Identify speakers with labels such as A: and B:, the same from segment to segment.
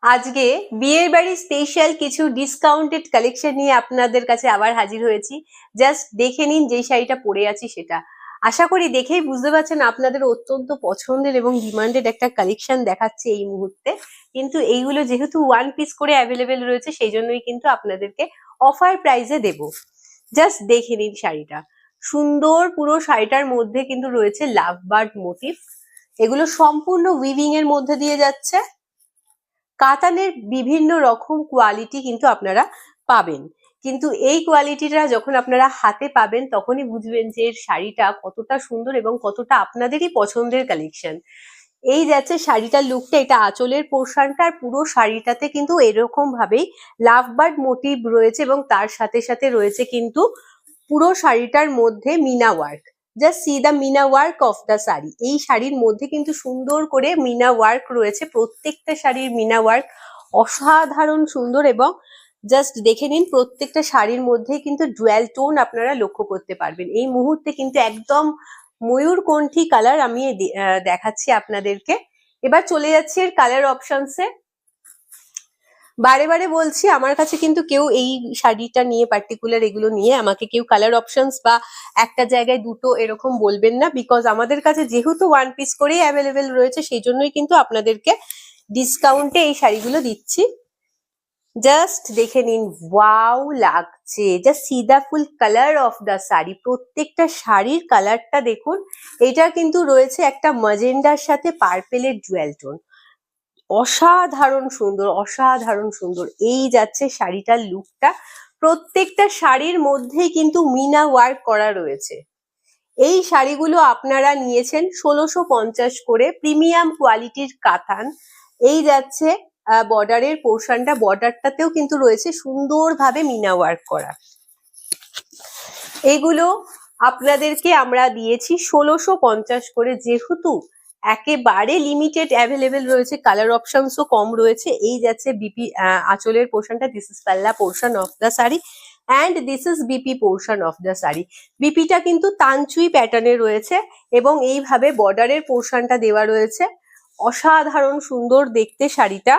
A: আজকে বিয়ের বাড়ি স্পেশাল কিছু ডিসকাউন্টেড কালেকশন নিয়ে আপনাদের কাছে আবার হাজির হয়েছি। জাস্ট দেখে নিন যেই শাড়িটা পরে আছি সেটা। আশা করি দেখেই বুঝতে পারছেন আপনাদের অত্যন্ত পছন্দের এবং ডিমান্ডেড একটা কালেকশন দেখাচ্ছে এই মুহূর্তে। কিন্তু এইগুলো যেহেতু ওয়ান পিস করে অ্যাভেলেবেল রয়েছে সেই জন্যই কিন্তু আপনাদেরকে অফার প্রাইসে দেব। জাস্ট দেখে নিন শাড়িটা। সুন্দর পুরো শাড়িটার মধ্যে কিন্তু রয়েছে লাভ বার্ড মোটিভ। এগুলো সম্পূর্ণ উইভিং এর মধ্যে দিয়ে যাচ্ছে। কাতানের বিভিন্ন রকম কোয়ালিটি কিন্তু আপনারা পাবেন, কিন্তু এই কোয়ালিটিটা যখন আপনারা হাতে পাবেন তখনই বুঝবেন যে এর শাড়িটা কতটা সুন্দর এবং কতটা আপনাদেরই পছন্দের কালেকশন। এই যাচ্ছে শাড়িটার লুকটা, এটা আঁচলের পোর্শনটা, আর পুরো শাড়িটাতে কিন্তু এরকম ভাবেই লাভ বার্ড মোটিভ রয়েছে এবং তার সাথে সাথে রয়েছে কিন্তু পুরো শাড়িটার মধ্যে meena work. Just see the meena work of the sari. এই শাড়ির মধ্যে কিন্তু সুন্দর করে মিনা ওয়ার্ক রয়েছে, প্রত্যেকটা শাড়ির মিনা ওয়ার্ক অসাধারণ সুন্দর। এবং জাস্ট দেখে নিন প্রত্যেকটা শাড়ির মধ্যে কিন্তু ডুয়াল টোন আপনারা লক্ষ্য করতে পারবেন। এই মুহূর্তে কিন্তু একদম ময়ূরকণ্ঠী কালার আমি দেখাচ্ছি আপনাদেরকে। এবার চলে যাচ্ছি এর কালার অপশনসে। বারে বারে বলছি, আমার কাছে কিন্তু কেউ এই শাড়িটা নিয়ে পার্টিকুলার এগুলো নিয়ে আমাকে কেউ কালার অপশনস বা একটা জায়গায় দুটো এরকম বলবেন না, বিকজ আমাদের কাছে যেহেতু ওয়ান পিস করেই অ্যাভেলেবেল রয়েছে সেই জন্যই কিন্তু আপনাদেরকে ডিসকাউন্টে এই শাড়িগুলো দিচ্ছি। জাস্ট দেখে নিন, ওয়াও লাগছে। Just see the full colour of the sari. প্রত্যেকটা শাড়ির কালারটা দেখুন। এটা কিন্তু রয়েছে একটা ম্যাজেন্ডার সাথে পার্পেলের ডুয়াল টোন। অসাধারণ সুন্দর, অসাধারণ সুন্দর। এই যাচ্ছে শাড়িটার লুকটা। প্রত্যেকটা শাড়ির মধ্যেই কিন্তু মিনা ওয়ার্ক করা রয়েছে। এই শাড়িগুলো আপনারা নিয়েছেন 1650 করে, প্রিমিয়াম কোয়ালিটির কাতান। এই যাচ্ছে বর্ডারের পোর্শনটা, বর্ডারটাতেও কিন্তু রয়েছে সুন্দরভাবে মিনা ওয়ার্ক করা। এইগুলো আপনাদেরকে আমরা দিয়েছি 1650 করে, যেহেতু একেবারে লিমিটেড অ্যাভেলেবেল রয়েছে, কালার অপশনসও কম রয়েছে। এই যাচ্ছে বিপি আঁচলের পোর্শনটা, this is pallu portion of the sari and this is বিপি পোর্শন অফ দ্য শাড়ি। বিপিটা কিন্তু তানচুই প্যাটার্নে রয়েছে এবং এইভাবে বর্ডারের পোর্শনটা দেওয়া রয়েছে। অসাধারণ সুন্দর দেখতে শাড়িটা।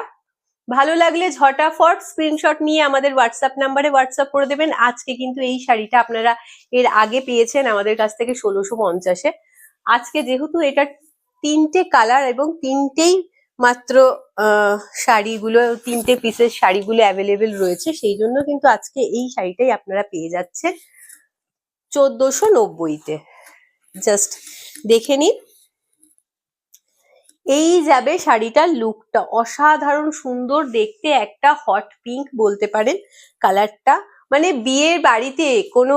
A: ভালো লাগলে ঝটাফট স্ক্রিনশট নিয়ে আমাদের হোয়াটসঅ্যাপ নাম্বারে হোয়াটসঅ্যাপ করে দেবেন। আজকে কিন্তু এই শাড়িটা আপনারা এর আগে পেয়েছেন আমাদের কাছ থেকে 1650-এ। আজকে যেহেতু এটা তিনটে কালার এবং তিনটেই মাত্র শাড়িগুলো, তিনটে পিসের শাড়িগুলো অ্যাভেলেবেল রয়েছে, সেই জন্য কিন্তু আজকে এই শাড়িটাই আপনারা পেয়ে যাচ্ছেন 1490-তে। জাস্ট দেখে নিন। এই যাবে শাড়িটার লুকটা, অসাধারণ সুন্দর দেখতে, একটা হট পিঙ্ক বলতে পারেন কালারটা। মানে বিয়ের বাড়িতে কোনো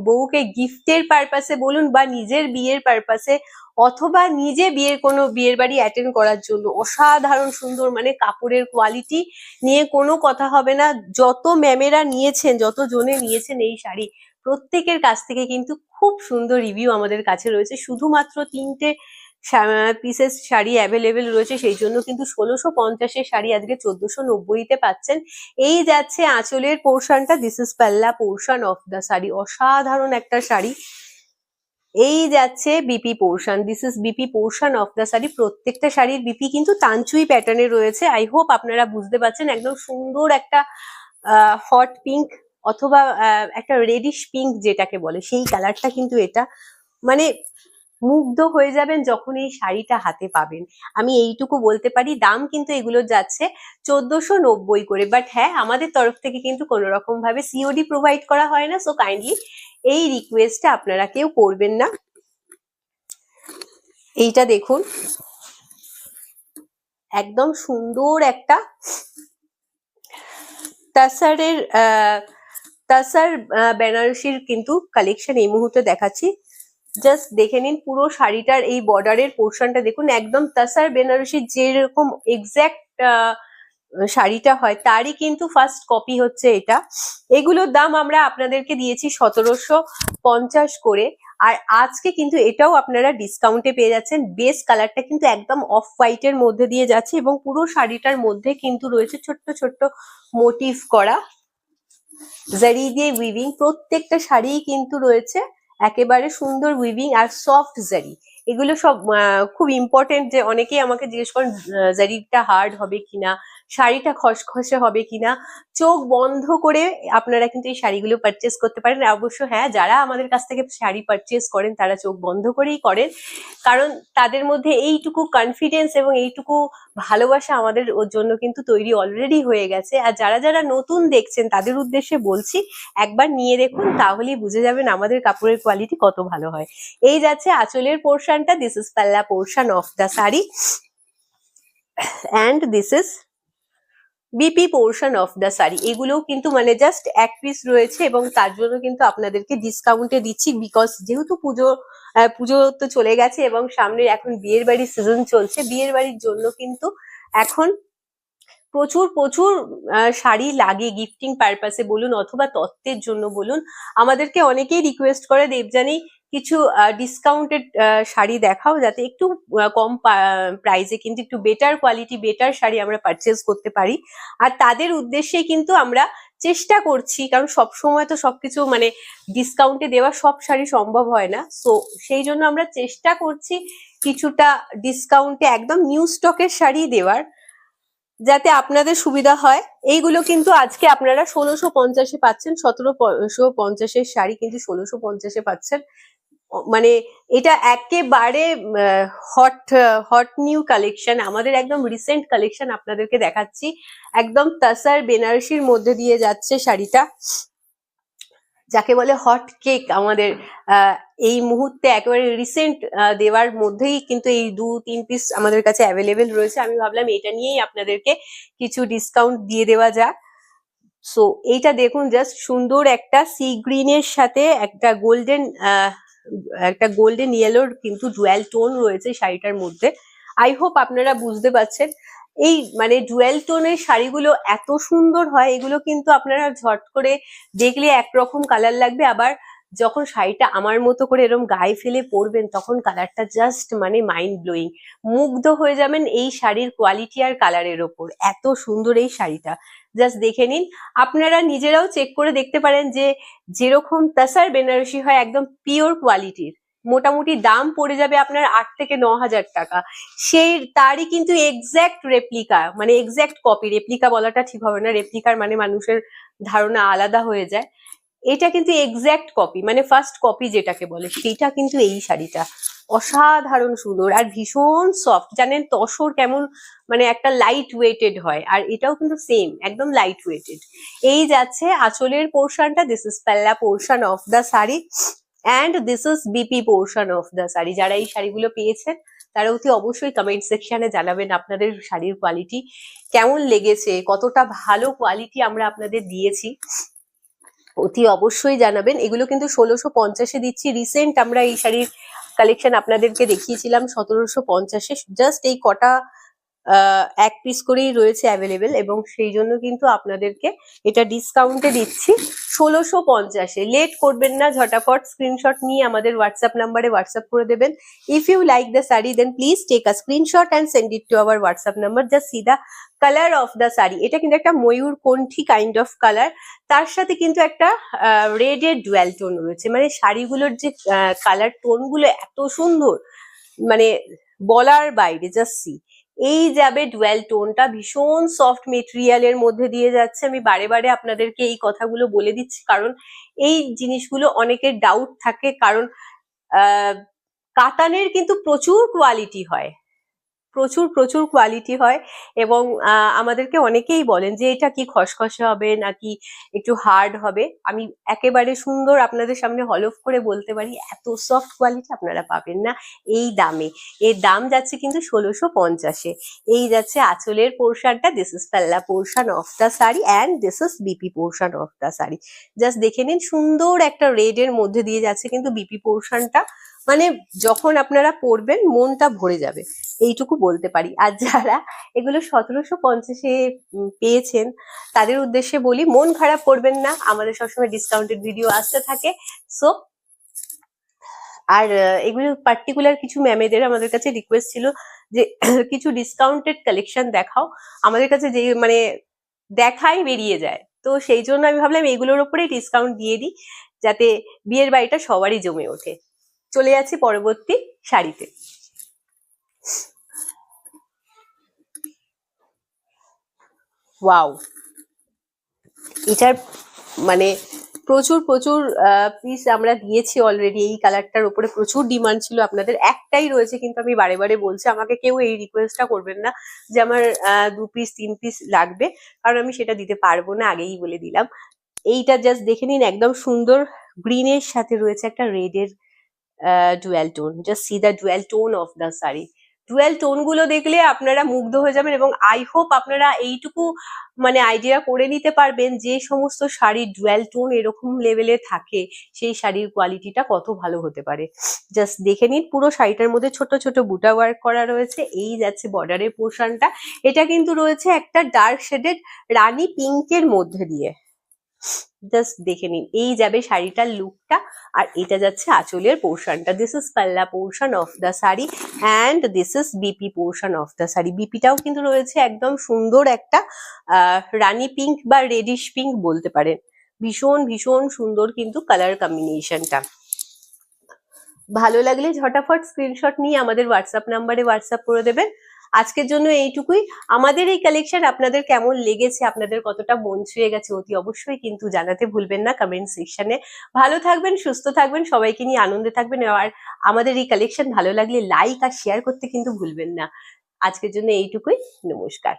A: বউকে গিফটের পারপাসে বলুন বা নিজের বিয়ের পারপাসে অথবা নিজে বিয়ের বাড়ি অ্যাটেন্ড করার জন্য অসাধারণ সুন্দর। মানে কাপড়ের কোয়ালিটি নিয়ে কোনো কথা হবে না। যত ম্যামেরা নিয়েছেন, যত জনে নিয়েছেন এই শাড়ি, প্রত্যেকের কাছ থেকে কিন্তু খুব সুন্দর রিভিউ আমাদের কাছে রয়েছে। শুধুমাত্র তিনটে পিসেস শাড়ি অ্যাভেলেবেল রয়েছে সেই জন্য কিন্তু 1650-এর শাড়ি আজকে 1490-তে পাচ্ছেন। এই যাচ্ছে আঁচলের পোর্শনটা, this is pallu portion of the sari. অসাধারণ একটা শাড়ি। এই যাচ্ছে বিপি পোর্শন, দিস ইজ বিপি পোর্শন অফ দ্য শাড়ি। প্রত্যেকটা শাড়ির বিপি কিন্তু তানচুই প্যাটার্নে রয়েছে। আই হোপ আপনারা বুঝতে পারছেন। একদম সুন্দর একটা হট পিঙ্ক অথবা একটা রেডিশ পিঙ্ক যেটাকে বলে, সেই কালারটা কিন্তু এটা। মানে মুগ্ধ হয়ে যাবেন যখন এই শাড়িটা হাতে পাবেন। আমি এইটুকু বলতে পারি। দাম কিন্তু এগুলো যাচ্ছে 1490 করে, বাট হ্যাঁ, আমাদের তরফ থেকে কিন্তু কোনো রকম ভাবে সিওডি প্রোভাইড করা হয় না। সো কাইন্ডলি এই রিকোয়েস্টটা আপনারা কেউ করবেন না। এইটা দেখুন, একদম সুন্দর একটা তাসার বেনারসির কিন্তু কালেকশন এই মুহূর্তে দেখাচ্ছি। জাস্ট দেখে নিন পুরো শাড়িটার এই বর্ডারের পোর্শনটা দেখুন, একদম তাসার বেনারসির যেরকম এক্স্যাক্ট শাড়িটা হয় তারই কিন্তু ফার্স্ট কপি হচ্ছে এটা। এগুলোর দাম আমরা আপনাদেরকে দিয়েছি 1750 করে, আর আজকে কিন্তু এটাও আপনারা ডিসকাউন্টে পেয়ে যাচ্ছেন। বেস কালারটা কিন্তু একদম অফ হোয়াইটের মধ্যে দিয়ে যাচ্ছে এবং পুরো শাড়িটার মধ্যে কিন্তু রয়েছে ছোট্ট ছোট্ট মোটিভ করা জারি দিয়ে উইভিং। প্রত্যেকটা শাড়ি কিন্তু রয়েছে একেবারে সুন্দর উইভিং আর সফট জারি। এগুলো সব খুব ইম্পর্টেন্ট, যে অনেকেই আমাকে জিজ্ঞেস করেন জারিটা হার্ড হবে কিনা, শাড়িটা খসখসে হবে কিনা। চোখ বন্ধ করে আপনারা কিন্তু এই শাড়িগুলো পারচেস করতে পারেন। অবশ্য হ্যাঁ, যারা আমাদের কাছ থেকে শাড়ি পারচেস করেন তারা চোখ বন্ধ করেই করেন, কারণ তাদের মধ্যে এইটুকু কনফিডেন্স এবং এইটুকু ভালোবাসা আমাদের ওর জন্য কিন্তু তৈরি অলরেডি হয়ে গেছে। আর যারা যারা নতুন দেখছেন তাদের উদ্দেশ্যে বলছি, একবার নিয়ে দেখুন, তাহলেই বুঝে যাবেন আমাদের কাপড়ের কোয়ালিটি কত ভালো হয়। এই যাচ্ছে আঁচলের পোর্শনটা, this is pallu portion of the sari, and this is বিপি পোর্শন অফ দ্য শাড়ি। এগুলোও কিন্তু মানে জাস্ট এক পিস রয়েছে, এবং তার জন্য কিন্তু আপনাদেরকে ডিসকাউন্টে দিচ্ছি, বিকজ যেহেতু পুজো তো চলে গেছে এবং সামনে এখন বিয়ের বাড়ির সিজন চলছে। বিয়ের বাড়ির জন্য কিন্তু এখন প্রচুর প্রচুর শাড়ি লাগে, গিফটিং পারপাসে বলুন অথবা তত্ত্বের জন্য বলুন। আমাদেরকে অনেকেই রিকোয়েস্ট করে, দেবযানী কিছু ডিসকাউন্টেড শাড়ি দেখাও, যাতে একটু কম প্রাইসে কিন্তু একটু বেটার কোয়ালিটি, বেটার শাড়ি আমরা পারচেস করতে পারি। আর তাদের উদ্দেশ্যে কিন্তু আমরা চেষ্টা করছি, কারণ সব সময় তো সবকিছু মানে ডিসকাউন্টে দেওয়া সব শাড়ি সম্ভব হয় না। সো সেই জন্য আমরা চেষ্টা করছি কিছুটা ডিসকাউন্টে একদম নিউ স্টকের শাড়ি দেওয়ার, যাতে আপনাদের সুবিধা হয়। এইগুলো কিন্তু আজকে আপনারা 1650-এ পাচ্ছেন। 1750-এর শাড়ি কিন্তু 1650-এ পাচ্ছেন। মানে এটা একেবারে হট হট নিউ কালেকশন, আমাদের একদম রিসেন্ট কালেকশন আপনাদেরকে দেখাচ্ছি। একদম তাসার বেনারসির মধ্যে দিয়ে যাচ্ছে শাড়িটা, যাকে বলে হট কেক। আমাদের এই মুহূর্তে একেবারে রিসেন্ট দেওয়ার মধ্যেই কিন্তু এই 2-3 পিস আমাদের কাছে অ্যাভেলেবেল রয়েছে। আমি ভাবলাম এটা নিয়েই আপনাদেরকে কিছু ডিসকাউন্ট দিয়ে দেওয়া যাক। সো এইটা দেখুন, জাস্ট সুন্দর একটা সি গ্রিনের সাথে একটা গোল্ডেন ইয়েলোর কিন্তু ডুয়াল টোন রয়েছে শাড়িটার মধ্যে। আই হোপ আপনারা বুঝতে পারছেন। এই মানে ডুয়াল টোনের শাড়িগুলো এত সুন্দর হয়, এগুলো কিন্তু আপনারা ঝট করে দেখলে একরকম কালার লাগবে, আবার যখন শাড়িটা আমার মতো করে এরকম গায়ে ফেলে পরবেন তখন কালারটা জাস্ট মানে মাইন্ড ব্লোয়িং। মুগ্ধ হয়ে যাবেন এই শাড়ির কোয়ালিটি আর কালারের ওপর। এত সুন্দর এই শাড়িটা, জাস্ট দেখে নিন। আপনারা নিজেরাও চেক করে দেখতে পারেন যে যেরকম তাসার বেনারসি হয় একদম পিওর কোয়ালিটির, মোটামুটি দাম পড়ে যাবে আপনার 8 থেকে 9 হাজার টাকা। তারই কিন্তু এক্স্যাক্ট রেপ্লিকা, মানে এক্স্যাক্ট কপি, রেপ্লিকা বলাটা ঠিক হবে না, রেপ্লিকার মানে মানুষের ধারণা আলাদা হয়ে যায়। এটা কিন্তু এক্স্যাক্ট কপি, মানে ফার্স্ট কপি যেটাকে বলে, সেটা কিন্তু এই শাড়িটা অসাধারণ সুন্দর আর ভীষণ সফট। জানেন তসর কেমন মানে একটা লাইট ওয়েটেড হয়, আর এটাও কিন্তু সেম একদম লাইট ওয়েটেড। এই যাচ্ছে আঁচলের পোর্শনটা, this is pallu portion of the sari, and this is বিপি পোর্শন অফ দ্য শাড়ি। যারা এই শাড়িগুলো পেয়েছেন তারা অতি অবশ্যই কমেন্ট সেকশনে জানাবেন আপনাদের শাড়ির কোয়ালিটি কেমন লেগেছে, কতটা ভালো কোয়ালিটি আমরা আপনাদের দিয়েছি, অতি অবশ্যই জানাবেন। এগুলো কিন্তু 1650-এ দিচ্ছি। রিসেন্ট আমরা এই শাড়ির কালেকশন আপনাদেরকে দেখিয়েছিলাম 1750-এ। জাস্ট এই কটা এক পিস করেই রয়েছে অ্যাভেলেবেল, এবং সেই জন্য কিন্তু আপনাদেরকে এটা ডিসকাউন্টে দিচ্ছি 1650-এ। লেট করবেন না, ঝটাফট স্ক্রিনশট নিয়ে আমাদের হোয়াটসঅ্যাপ নাম্বারে হোয়াটসঅ্যাপ করে দেবেন। If you like the sari then please take a screenshot and send it to our WhatsApp number. Just see the colour of the sari. এটা কিন্তু একটা ময়ূর কণ্ঠী কাইন্ড অফ কালার, তার সাথে কিন্তু একটা রেড এর ডুয়াল টোন রয়েছে। মানে শাড়িগুলোর যে কালার টোন গুলো এত সুন্দর, মানে বলার বাইরে। জাস্ট সি, এই যাবে ডুয়াল টোনটা, ভীষণ সফট মেটেরিয়ালের মধ্যে দিয়ে যাচ্ছে। আমি বারে বারে আপনাদেরকে এই কথাগুলো বলে দিচ্ছি, কারণ এই জিনিসগুলো অনেকের ডাউট থাকে, কারণ কাতানের কিন্তু প্রচুর কোয়ালিটি হয়, প্রচুর প্রচুর কোয়ালিটি হয়, এবং আমাদেরকে অনেকেই বলেন যে এটা কি খসখসে হবে নাকি একটু হার্ড হবে। আমি একেবারে সুন্দর আপনাদের সামনে হলফ করে বলতে পারি, এত সফট কোয়ালিটি আপনারা পাবেন না এই দামে। এর দাম যাচ্ছে কিন্তু 1650-এ। এই যাচ্ছে আঁচলের পোর্শনটা, this is pallu portion of the sari, and this is বিপি portion of the sari. Just দেখে নিন, সুন্দর একটা রেড এর মধ্যে দিয়ে যাচ্ছে কিন্তু বিপি পোর্শনটা, মানে যখন আপনারা পরবেন মনটা ভরে যাবে, এইটুকু বলতে পারি। আর যারা এগুলো 1750-এ পেয়েছেন তাদের উদ্দেশ্যে বলি, মন খারাপ করবেন না, আমাদের সবসময় ডিসকাউন্টেড ভিডিও আসতে থাকে। সো আর এগুলো পার্টিকুলার কিছু ম্যামেদের আমাদের কাছে রিকোয়েস্ট ছিল যে কিছু ডিসকাউন্টেড কালেকশন দেখাও, আমাদের কাছে যে মানে দেখাই বেরিয়ে যায়। তো সেই জন্য আমি ভাবলাম এগুলোর উপরেই ডিসকাউন্ট দিয়ে দিই, যাতে বিয়ের বাড়িটা সবারই জমে ওঠে। চলে যাচ্ছি পরবর্তী শাড়িতে। ওয়াও, এটার মানে প্রচুর প্রচুর পিস আমরা দিয়েছি অলরেডি। এই কালারটার উপরে প্রচুর ডিমান্ড ছিল আপনাদের, একটাই রয়েছে, কিন্তু আমি বারে বারে বলছি, আমাকে কেউ এই রিকোয়েস্টটা করবেন না যে আমার 2 পিস 3 পিস লাগবে, কারণ আমি সেটা দিতে পারবো না, আগেই বলে দিলাম। এইটা জাস্ট দেখে নিন, একদম সুন্দর গ্রিনের সাথে রয়েছে একটা রেডের dual tone. Just see the dual tone of the sari. Dual tone গুলো দেখলে আপনারা মুগ্ধ হয়ে যাবেন, এবং আই হোপ আপনারা এইটুকু মানে আইডিয়া করে নিতে পারবেন যে সমস্ত শাড়ি ডুয়াল টোন এরকম লেভেলে থাকে সেই শাড়ির কোয়ালিটিটা কত ভালো হতে পারে। জাস্ট দেখে নিন, পুরো শাড়িটার মধ্যে ছোট ছোট বুটা ওয়ার্ক করা রয়েছে। এই যাচ্ছে বর্ডারের পোর্শনটা, এটা কিন্তু রয়েছে একটা ডার্ক শেডেড রানী পিঙ্কের মধ্যে দিয়ে। জাস্ট দেখে নিন, এই যাবে শাড়িটার লুকটা, আর এটা যাচ্ছে আঁচলের পোর্শনটা। This is pallu portion of the sari and this is বিপি পোর্শন অফ দ্য শাড়ি। বিপিটাও কিন্তু রয়েছে একদম সুন্দর একটা রানী পিঙ্ক বা রেডিশ পিঙ্ক বলতে পারেন। ভীষণ ভীষণ সুন্দর কিন্তু কালার কম্বিনেশনটা। ভালো লাগলে ঝটাফট স্ক্রিনশট নিয়ে আমাদের হোয়াটসঅ্যাপ নাম্বারে হোয়াটসঅ্যাপ করে দেবেন। আজকের জন্য এইটুকুই। আমাদের এই কালেকশন আপনাদের কেমন লেগেছে, আপনাদের কতটা মন ছুঁয়ে গেছে, অতি অবশ্যই কিন্তু জানাতে ভুলবেন না কমেন্ট সেকশনে। ভালো থাকবেন, সুস্থ থাকবেন, সবাইকে নিয়ে আনন্দে থাকবেন, আর আমাদের এই কালেকশন ভালো লাগলে লাইক আর শেয়ার করতে কিন্তু ভুলবেন না। আজকের জন্য এইটুকুই, নমস্কার।